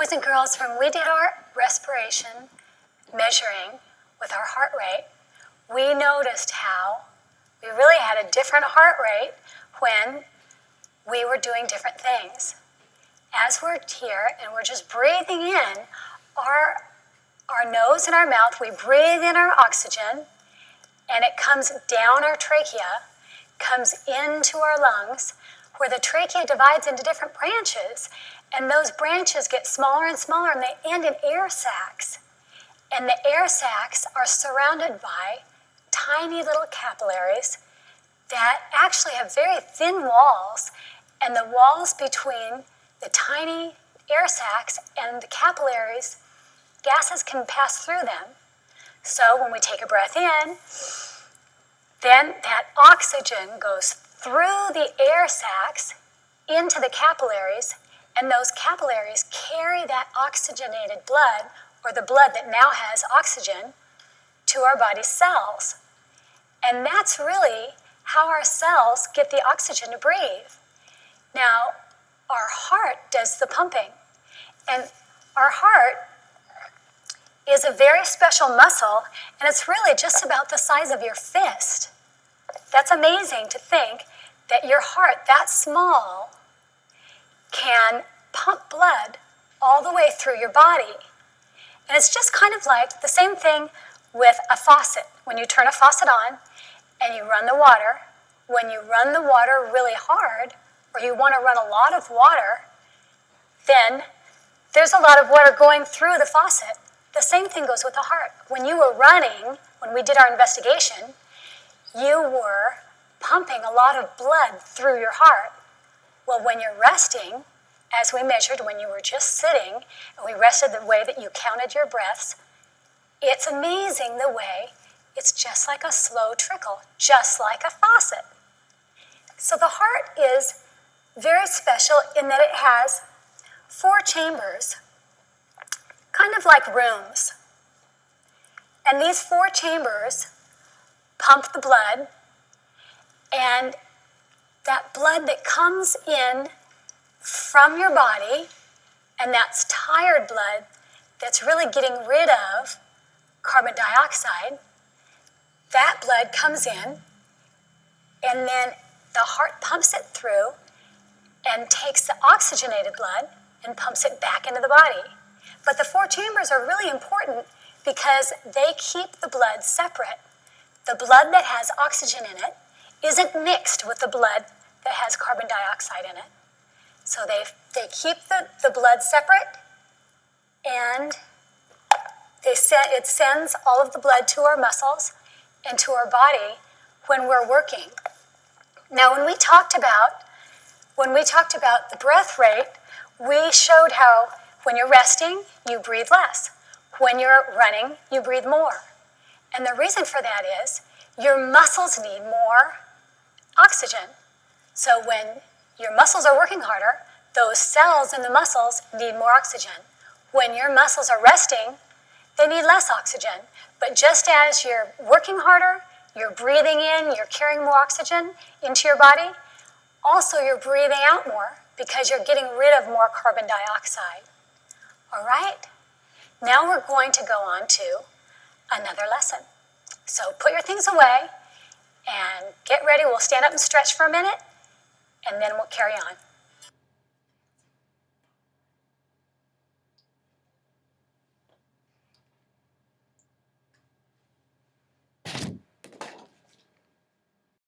Boys and girls, when we did our respiration measuring with our heart rate, we noticed how we really had a different heart rate when we were doing different things. As we're here and we're just breathing in our nose and our mouth, we breathe in our oxygen, and it comes down our trachea, comes into our lungs, where the trachea divides into different branches, and those branches get smaller and smaller, and they end in air sacs. And the air sacs are surrounded by tiny little capillaries that actually have very thin walls, and the walls between the tiny air sacs and the capillaries, gases can pass through them. So when we take a breath in, then that oxygen goes through the air sacs into the capillaries, and those capillaries carry that oxygenated blood, or the blood that now has oxygen, to our body's cells. And that's really how our cells get the oxygen to breathe. Now, our heart does the pumping. And our heart is a very special muscle, and it's really just about the size of your fist. That's amazing to think that your heart, that small, can pump blood all the way through your body. And it's just kind of like the same thing with a faucet. When you turn a faucet on and you run the water, when you run the water really hard, or you want to run a lot of water, then there's a lot of water going through the faucet. The same thing goes with the heart. When you were running, when we did our investigation, you were pumping a lot of blood through your heart. Well, when you're resting, as we measured when you were just sitting, and we rested the way that you counted your breaths, it's amazing the way it's just like a slow trickle, just like a faucet. So the heart is very special in that it has 4 chambers, kind of like rooms. And these 4 chambers pump the blood, and that blood that comes in from your body, and that's tired blood that's really getting rid of carbon dioxide, that blood comes in, and then the heart pumps it through and takes the oxygenated blood and pumps it back into the body. But the 4 chambers are really important because they keep the blood separate. The blood that has oxygen in it isn't mixed with the blood that has carbon dioxide in it. So they keep the blood separate, and it sends all of the blood to our muscles and to our body when we're working. Now, when we talked about the breath rate, we showed how when you're resting, you breathe less. When you're running, you breathe more. And the reason for that is your muscles need more oxygen. So when your muscles are working harder, those cells in the muscles need more oxygen. When your muscles are resting, they need less oxygen. But just as you're working harder, you're breathing in, you're carrying more oxygen into your body, also you're breathing out more because you're getting rid of more carbon dioxide. All right? Now we're going to go on to another lesson. So put your things away and get ready. We'll stand up and stretch for a minute, and then we'll carry on.